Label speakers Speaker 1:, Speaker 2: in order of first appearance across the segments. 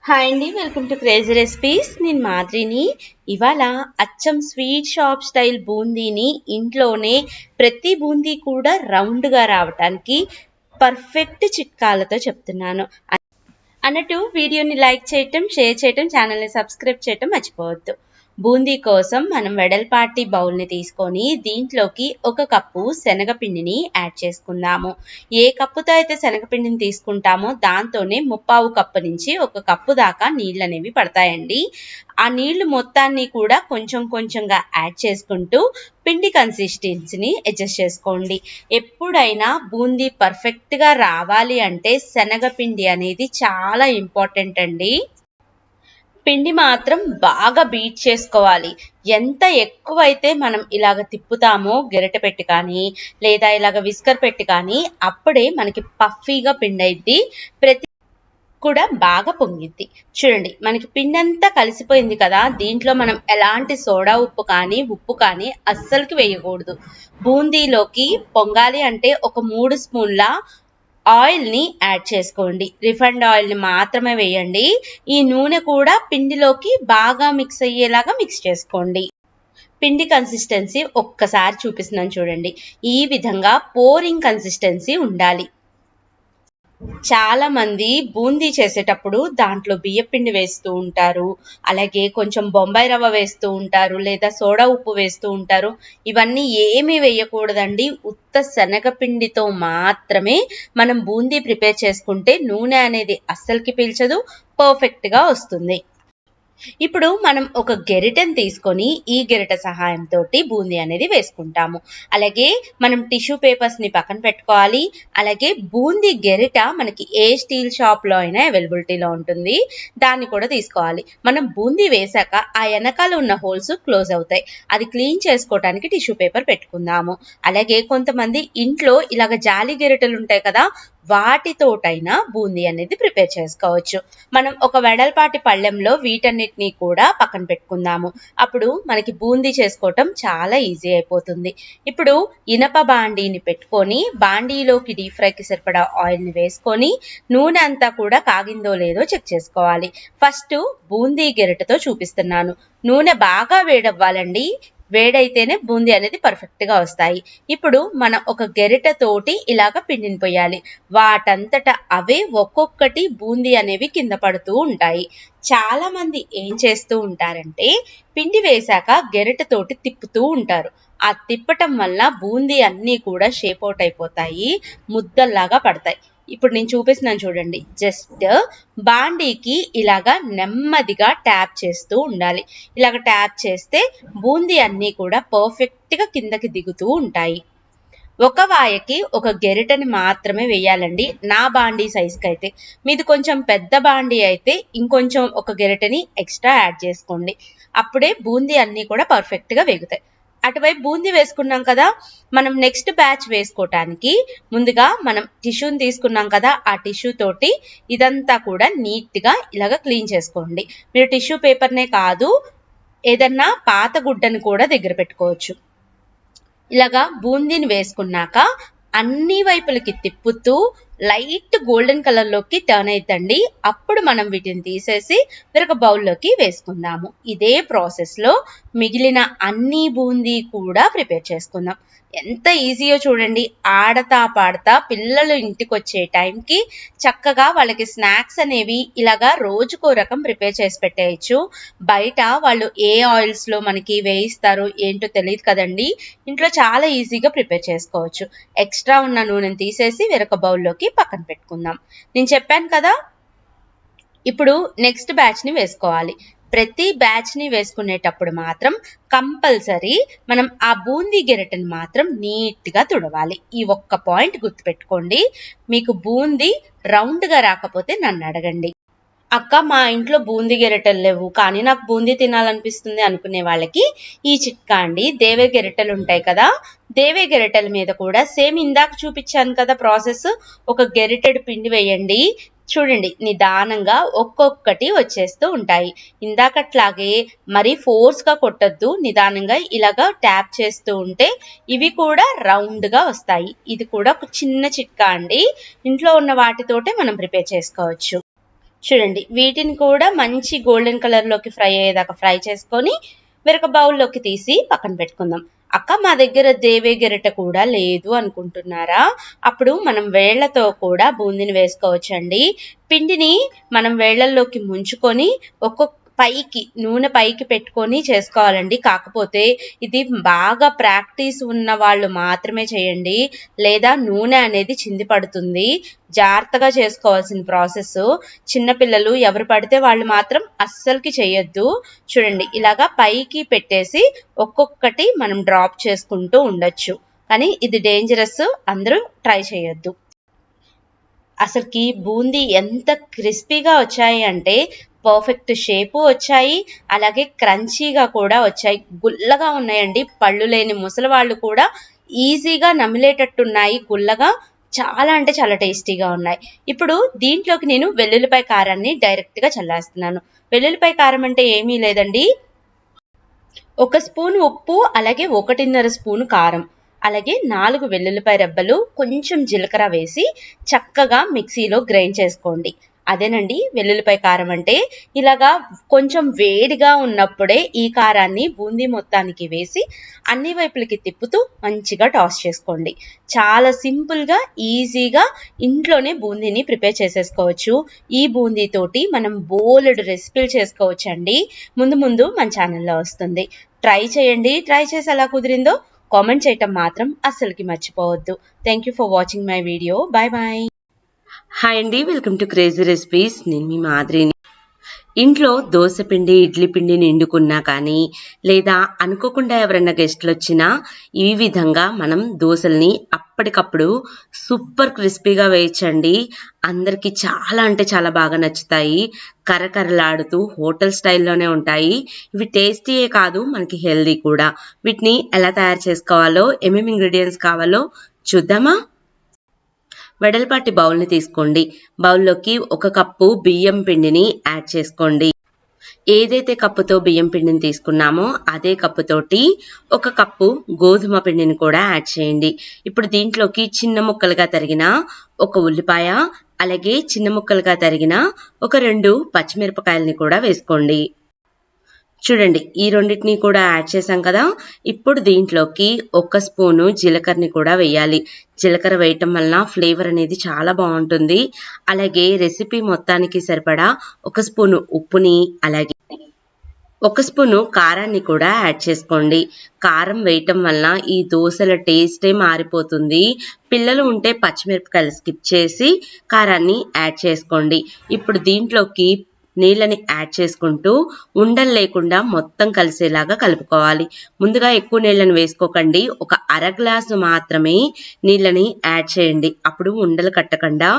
Speaker 1: Hi అండి, welcome to crazy recipes. నేను మాద్రిని. ఇవాళ అచ్చం స్వీట్ షాప్ స్టైల్ బూందీని ఇంట్లోనే ప్రతి బూందీ కూడా రౌండ్గా రావటానికి పర్ఫెక్ట్ చిట్కాలతో చెప్తున్నాను. అన్నట్టు వీడియోని లైక్ చేయటం, షేర్ చేయటం, ఛానల్ని సబ్స్క్రైబ్ చేయటం మర్చిపోవద్దు. బూందీ కోసం మనం వెడల్పాటి బౌల్ని తీసుకొని దీంట్లోకి 1 కప్పు శనగపిండిని యాడ్ చేసుకుందాము. ఏ కప్పుతో అయితే శనగపిండిని తీసుకుంటామో దాంతోనే 3/4 కప్పు నుంచి 1 కప్పు దాకా నీళ్ళు అనేవి పడతాయండి. ఆ నీళ్లు మొత్తాన్ని కూడా కొంచెం కొంచెంగా యాడ్ చేసుకుంటూ పిండి కన్సిస్టెన్సీని అడ్జస్ట్ చేసుకోండి. ఎప్పుడైనా బూందీ పర్ఫెక్ట్గా రావాలి అంటే శనగపిండి అనేది చాలా ఇంపార్టెంట్ అండి. పిండి మాత్రం బాగా బీట్ చేసుకోవాలి. ఎంత ఎక్కువైతే మనం ఇలాగ తిప్పుతామో గెరట పెట్టి కానీ లేదా ఇలాగ విస్కర్ పెట్టి కానీ అప్పుడే మనకి పఫీగా పిండి అయింది, ప్రతి కూడా బాగా పొంగిద్ది. చూడండి, మనకి పిండి అంతా కలిసిపోయింది కదా. దీంట్లో మనం ఎలాంటి సోడా ఉప్పు కానీ ఉప్పు కానీ అస్సలకి వేయకూడదు. బూందీలోకి పొంగాలి అంటే ఒక 3 స్పూన్ల ఆయిల్ని యాడ్ చేసుకోండి. రిఫైండ్ ఆయిల్ని మాత్రమే వేయండి. ఈ నూనె కూడా పిండిలోకి బాగా మిక్స్ అయ్యేలాగా మిక్స్ చేసుకోండి. పిండి కన్సిస్టెన్సీ ఒక్కసారి చూపిస్తున్నాను చూడండి. ఈ విధంగా పోరింగ్ కన్సిస్టెన్సీ ఉండాలి. చాలా మంది బూందీ చేసేటప్పుడు దాంట్లో బియ్యపిండి వేస్తూ ఉంటారు, అలాగే కొంచెం బొంబాయి రవ్వ వేస్తూ ఉంటారు, లేదా సోడా ఉప్పు వేస్తూ ఉంటారు. ఇవన్నీ ఏమీ వేయకూడదండి. ఉత్త శనగపిండితో మాత్రమే మనం బూందీ ప్రిపేర్ చేసుకుంటే నూనె అనేది అస్సలకి పీల్చదు, పర్ఫెక్ట్గా వస్తుంది. ఇప్పుడు మనం ఒక గెరిటెని తీసుకొని ఈ గెరిట సహాయంతో బూందీ అనేది వేసుకుంటాము. అలాగే మనం టిష్యూ పేపర్స్ని పక్కన పెట్టుకోవాలి. అలాగే బూందీ గెరిట మనకి ఏ స్టీల్ షాప్లో అయినా అవైలబిలిటీలో ఉంటుంది, దాన్ని కూడా తీసుకోవాలి. మనం బూందీ వేసాక ఆ వెనకాల ఉన్న హోల్స్ క్లోజ్ అవుతాయి, అది క్లీన్ చేసుకోవడానికి టిష్యూ పేపర్ పెట్టుకుందాము. అలాగే కొంతమంది ఇంట్లో ఇలాగ జాలి గెరిటలు ఉంటాయి కదా, వాటితోటైనా బూందీ అనేది ప్రిపేర్ చేసుకోవచ్చు. మనం ఒక వెడల్పాటి పళ్ళెంలో వీటన్నిటినీ కూడా పక్కన పెట్టుకుందాము. అప్పుడు మనకి బూందీ చేసుకోవటం చాలా ఈజీ అయిపోతుంది. ఇప్పుడు ఇనప బాండీని పెట్టుకొని బాండీలోకి డీప్ ఫ్రైకి సరిపడా ఆయిల్ని వేసుకొని నూనె అంతా కూడా కాగిందో లేదో చెక్ చేసుకోవాలి. ఫస్ట్ బూందీ గెరిటతో చూపిస్తున్నాను. నూనె బాగా వేడవ్వాలండి. వేడైతేనే బూందీ అనేది పర్ఫెక్ట్గా వస్తాయి. ఇప్పుడు మనం ఒక గెరిట తోటి ఇలాగ పిండిని పోయాలి. వాటంతట అవే ఒక్కొక్కటి బూందీ అనేవి కింద పడుతూ ఉంటాయి. చాలా మంది ఏం చేస్తూ ఉంటారంటే పిండి వేశాక గెరిట తోటి తిప్పుతూ ఉంటారు. ఆ తిప్పటం వల్ల బూందీ అన్నీ కూడా షేప్ అవుట్ అయిపోతాయి, ముద్దల్లాగా పడతాయి. ఇప్పుడు నేను చూపిస్తున్నాను చూడండి. జస్ట్ బాండీకి ఇలాగా నెమ్మదిగా ట్యాప్ చేస్తూ ఉండాలి. ఇలాగ ట్యాప్ చేస్తే బూందీ అన్నీ కూడా పర్ఫెక్ట్గా కిందకి దిగుతూ ఉంటాయి. ఒక వాయకి ఒక గెరిటని మాత్రమే వేయాలండి. నా బాండీ సైజుకి అయితే, మీది కొంచెం పెద్ద బాండీ అయితే ఇంకొంచెం ఒక గెరిటని ఎక్స్ట్రా యాడ్ చేసుకోండి. అప్పుడే బూందీ అన్నీ కూడా పర్ఫెక్ట్గా వేగుతాయి. అటువైపు బూందీ వేసుకున్నాం కదా, మనం నెక్స్ట్ బ్యాచ్ వేసుకోవటానికి ముందుగా మనం టిష్యూని తీసుకున్నాం కదా, ఆ టిష్యూ తోటి ఇదంతా కూడా నీట్గా ఇలాగ క్లీన్ చేసుకోండి. మీరు టిష్యూ పేపర్నే కాదు, ఏదన్నా పాత గుడ్డని కూడా దగ్గర పెట్టుకోవచ్చు. ఇలాగా బూందీని వేసుకున్నాక అన్ని వైపులకి తిప్పుతూ లైట్ గోల్డెన్ కలర్లోకి టర్న్ అవుతండి. అప్పుడు మనం వీటిని తీసేసి వేరొక బౌల్లోకి వేసుకుందాము. ఇదే ప్రాసెస్లో మిగిలిన అన్ని బూందీ కూడా ప్రిపేర్ చేసుకుందాం. ఎంత ఈజీయో చూడండి. ఆడతా పాడతా పిల్లలు ఇంటికి వచ్చే టైంకి చక్కగా వాళ్ళకి స్నాక్స్ అనేవి ఇలాగా రోజుకో రకం ప్రిపేర్ చేసి పెట్టేయచ్చు. బయట వాళ్ళు ఏ ఆయిల్స్లో మనకి వేయిస్తారో ఏంటో తెలియదు కదండి. ఇంట్లో చాలా ఈజీగా ప్రిపేర్ చేసుకోవచ్చు. ఎక్స్ట్రా ఉన్న నూనెని తీసేసి వేరొక బౌల్లోకి పక్కన పెట్టుకుందాం. నేను చెప్పాను కదా, ఇప్పుడు నెక్స్ట్ బ్యాచ్ని వేసుకోవాలి. ప్రతి బ్యాచ్ని వేసుకునేటప్పుడు మాత్రం కంపల్సరీ మనం ఆ బూందీ గెరిటని మాత్రం నీట్గా తుడవాలి. ఈ ఒక్క పాయింట్ గుర్తుపెట్టుకోండి. మీకు బూందీ రౌండ్గా రాకపోతే నన్ను అడగండి. అక్క, మా ఇంట్లో బూందీ గెరిటలు లేవు కానీ నాకు బూందీ తినాలనిపిస్తుంది అనుకునే వాళ్ళకి ఈ చిట్కా అండి. దేవే గెరిటలు ఉంటాయి కదా, దేవే గెరిటల మీద కూడా సేమ్ ఇందాక చూపించాను కదా ప్రాసెస్, ఒక గెరిటెడు పిండి వేయండి. చూడండి, నిదానంగా ఒక్కొక్కటి వచ్చేస్తూ ఉంటాయి. ఇందాకట్లాగే మరీ ఫోర్స్గా కొట్టద్దు, నిదానంగా ఇలాగా ట్యాప్ చేస్తూ ఉంటే ఇవి కూడా రౌండ్గా వస్తాయి. ఇది కూడా ఒక చిన్న చిట్కా అండి. ఇంట్లో ఉన్న వాటితోటే మనం ప్రిపేర్ చేసుకోవచ్చు. చూడండి వీటిని కూడా మంచి గోల్డెన్ కలర్లోకి ఫ్రై అయ్యేదాకా ఫ్రై చేసుకొని వేరొక బౌల్లోకి తీసి పక్కన పెట్టుకుందాం. అక్క మా దగ్గర దేవే గెరిట కూడా లేదు అనుకుంటున్నారా? అప్పుడు మనం వేళ్లతో కూడా బూందీని వేసుకోవచ్చండి. పిండిని మనం వేళ్లల్లోకి ముంచుకొని నూనె పైకి పెట్టుకొని చేసుకోవాలండి. కాకపోతే ఇది బాగా ప్రాక్టీస్ ఉన్న వాళ్ళు మాత్రమే చేయండి, లేదా నూనె అనేది చింది పడుతుంది. జాగ్రత్తగా చేసుకోవాల్సిన ప్రాసెస్. చిన్నపిల్లలు ఎవరు పడితే వాళ్ళు మాత్రం అస్సలకి చేయొద్దు. చూడండి ఇలాగా పైకి పెట్టేసి ఒక్కొక్కటి మనం డ్రాప్ చేసుకుంటూ ఉండొచ్చు, కానీ ఇది డేంజరస్, అందరూ ట్రై చేయొద్దు. అసలుకి బూందీ ఎంత క్రిస్పీగా వచ్చాయి అంటే పర్ఫెక్ట్ షేపు వచ్చాయి, అలాగే క్రంచీగా కూడా వచ్చాయి. గుల్లగా ఉన్నాయండి. పళ్ళు లేని ముసలి వాళ్ళు కూడా ఈజీగా నమిలేటట్టున్నాయి. గుల్లగా చాలా అంటే చాలా టేస్టీగా ఉన్నాయి. ఇప్పుడు దీంట్లోకి నేను వెల్లుల్లిపాయ కారాన్ని డైరెక్ట్గా చల్లేస్తున్నాను. వెల్లుల్లిపాయ కారం అంటే ఏమీ లేదండి, 1 స్పూన్ ఉప్పు, అలాగే 1.5 స్పూన్ కారం, అలాగే 4 వెల్లుల్లిపాయ రెబ్బలు, కొంచెం జీలకర్ర వేసి చక్కగా మిక్సీలో గ్రైండ్ చేసుకోండి. అదేనండి వెల్లుల్లిపాయ కారం అంటే. ఇలాగా కొంచెం వేడిగా ఉన్నప్పుడే ఈ కారాన్ని బూందీ మొత్తానికి వేసి అన్ని వైపులకి తిప్పుతూ మంచిగా టాస్ చేసుకోండి. చాలా సింపుల్గా ఈజీగా ఇంట్లోనే బూందీని ప్రిపేర్ చేసేసుకోవచ్చు. ఈ బూందీతోటి మనం బోలెడు రెసిపీలు చేసుకోవచ్చు అండి. ముందు మన ఛానల్లో వస్తుంది. ట్రై చేయండి. ట్రై చేసి ఎలా కుదిరిందో కామెంట్ చేయటం మాత్రం అస్సలకి మర్చిపోవద్దు. Thank you for watching my video. Bye bye. Hi అండి, వెల్కమ్ టు క్రేజీ రెసిపీస్. నేను మీ మాదిరిని. ఇంట్లో దోశ పిండి, ఇడ్లీ పిండి నిండుకున్నా కానీ, లేదా అనుకోకుండా ఎవరైనా గెస్ట్లు వచ్చినా ఈ విధంగా మనం దోశల్ని అప్పటికప్పుడు సూపర్ క్రిస్పీగా వేయచ్చండి. అందరికీ చాలా అంటే చాలా బాగా నచ్చుతాయి. కరకరలాడుతూ హోటల్ స్టైల్లోనే ఉంటాయి. ఇవి టేస్టీయే కాదు, మనకి హెల్దీ కూడా. వీటిని ఎలా తయారు చేసుకోవాలో, ఏమేమి ఇంగ్రీడియంట్స్ కావాలో చూద్దామా? వెడల్పాటి బౌల్ని తీసుకోండి. బౌల్లోకి 1 కప్పు బియ్యం పిండిని యాడ్ చేసుకోండి. ఏదైతే కప్పుతో బియ్యం పిండిని తీసుకున్నామో అదే కప్పుతోటి 1 కప్పు గోధుమ పిండిని కూడా యాడ్ చేయండి. ఇప్పుడు దీంట్లోకి చిన్న ముక్కలుగా తరిగిన 1 ఉల్లిపాయ, అలాగే చిన్న ముక్కలుగా తరిగిన 2 పచ్చిమిరపకాయలని కూడా వేసుకోండి. చూడండి ఈ రెండింటిని కూడా యాడ్ చేసాం కదా. ఇప్పుడు దీంట్లోకి 1 స్పూను జీలకర్రని కూడా వేయాలి. జీలకర్ర వేయటం వలన ఫ్లేవర్ అనేది చాలా బాగుంటుంది. అలాగే రెసిపీ మొత్తానికి సరిపడా 1 స్పూను ఉప్పుని, అలాగే 1 స్పూను కారాన్ని కూడా యాడ్ చేసుకోండి. కారం వేయటం వలన ఈ దోశల టేస్టే మారిపోతుంది. పిల్లలు ఉంటే పచ్చిమిరపకాయలు స్కిప్ చేసి కారాన్ని యాడ్ చేసుకోండి. ఇప్పుడు దీంట్లోకి నీళ్ళని యాడ్ చేసుకుంటూ ఉండలు లేకుండా మొత్తం కలిసేలాగా కలుపుకోవాలి. ముందుగా ఎక్కువ నీళ్ళని వేసుకోకండి, 1 అర గ్లాసు మాత్రమే నీళ్ళని యాడ్ చేయండి. అప్పుడు ఉండలు కట్టకుండా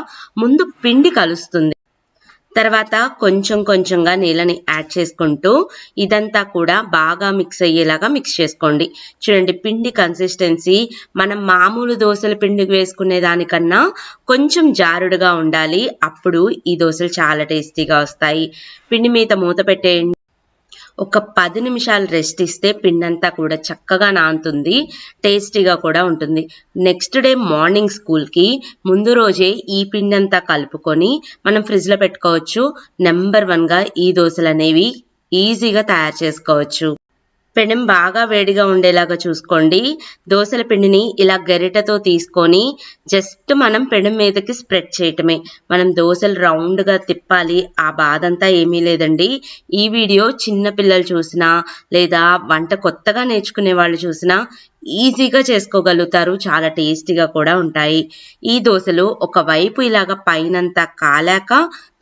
Speaker 1: ముందు పిండి కలుస్తుంది. తర్వాత కొంచెం కొంచెంగా నీళ్ళని యాడ్ చేసుకుంటూ ఇదంతా కూడా బాగా మిక్స్ అయ్యేలాగా మిక్స్ చేసుకోండి. చూడండి పిండి కన్సిస్టెన్సీ మనం మామూలు దోశల పిండికి వేసుకునే దానికన్నా కొంచెం జారుడుగా ఉండాలి. అప్పుడు ఈ దోశలు చాలా టేస్టీగా వస్తాయి. పిండి మీద మూత పెట్టేయండి. ఒక 10 నిమిషాలు రెస్ట్ ఇస్తే పిండంతా కూడా చక్కగా నానుతుంది, టేస్టీగా కూడా ఉంటుంది. నెక్స్ట్ డే మార్నింగ్ స్కూల్కి ముందు రోజే ఈ పిండంతా కలుపుకొని మనం ఫ్రిడ్జ్లో పెట్టుకోవచ్చు. నెంబర్ 1గా ఈ దోశలు అనేవి ఈజీగా తయారు చేసుకోవచ్చు. పెనం బాగా వేడిగా ఉండేలాగా చూసుకోండి. దోశల పిండిని ఇలా గరిటెతో తీసుకొని జస్ట్ మనం పెనం మీదకి స్ప్రెడ్ చేయటమే. మనం దోశలు రౌండ్గా తిప్పాలి, ఆ బాధ అంతా ఏమీ లేదండి. ఈ వీడియో చిన్న పిల్లలు చూసినా, లేదా వంట కొత్తగా నేర్చుకునే వాళ్ళు చూసినా ఈజీగా చేసుకోగలుగుతారు. చాలా టేస్టీగా కూడా ఉంటాయి. ఈ దోశలు ఒకవైపు ఇలాగ పైనంతా కాలాక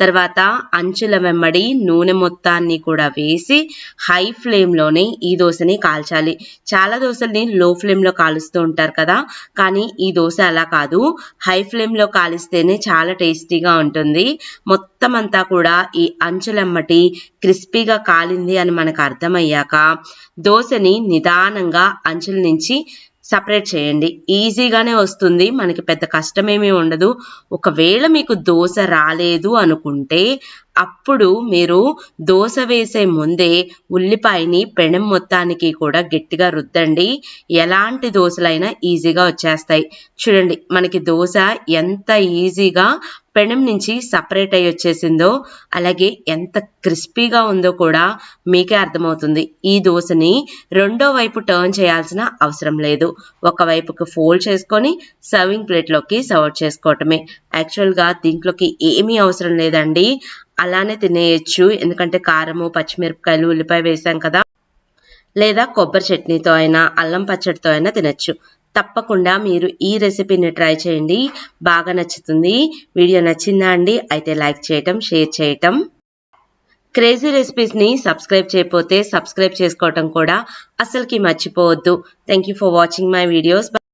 Speaker 1: తర్వాత అంచుల వెంబడి నూనె మొత్తాన్ని కూడా వేసి హై ఫ్లేమ్లోనే ఈ దోశని కాల్చాలి. చాలా దోశల్ని లో ఫ్లేమ్లో కాలుస్తూ ఉంటారు కదా, కానీ ఈ దోశ అలా కాదు, హై ఫ్లేమ్లో కాలిస్తేనే చాలా టేస్టీగా ఉంటుంది. మొత్తం అంతా కూడా ఈ అంచులెమ్మటి క్రిస్పీగా కాలింది అని మనకు అర్థమయ్యాక దోశని నిదానంగా అంచుల నుంచి సపరేట్ చేయండి. ఈజీగానే వస్తుంది, మనకి పెద్ద కష్టమేమీ ఉండదు. ఒకవేళ మీకు దోశ రాలేదు అనుకుంటే అప్పుడు మీరు దోస వేసే ముందే ఉల్లిపాయని పెనం మొత్తానికి కూడా గట్టిగా రుద్దండి. ఎలాంటి దోసలైనా ఈజీగా వచ్చేస్తాయి. చూడండి మనకి దోస ఎంత ఈజీగా పెనం నుంచి సపరేట్ అయ్యి వచ్చేసిందో, అలాగే ఎంత క్రిస్పీగా ఉందో కూడా మీకే అర్థమవుతుంది. ఈ దోసని రెండో వైపు టర్న్ చేయాల్సిన అవసరం లేదు. ఒకవైపుకి ఫోల్డ్ చేసుకొని సర్వింగ్ ప్లేట్లోకి సర్వ్ చేసుకోవటమే. యాక్చువల్గా దీంట్లోకి ఏమీ అవసరం లేదండి, అలానే తినేయచ్చు. ఎందుకంటే కారము, పచ్చిమిరపకాయలు, ఉల్లిపాయ వేసాం కదా. లేదా కొబ్బరి చట్నీతో అయినా, అల్లం పచ్చడితో అయినా తినచ్చు. తప్పకుండా మీరు ఈ రెసిపీని ట్రై చేయండి, బాగా నచ్చుతుంది. వీడియో నచ్చిందా అండి? అయితే లైక్ చేయటం, షేర్ చేయటం. క్రేజీ రెసిపీస్ని సబ్స్క్రైబ్ చేయకపోతే సబ్స్క్రైబ్ చేసుకోవటం కూడా అస్సలకి మర్చిపోవద్దు. Thank you for watching my videos.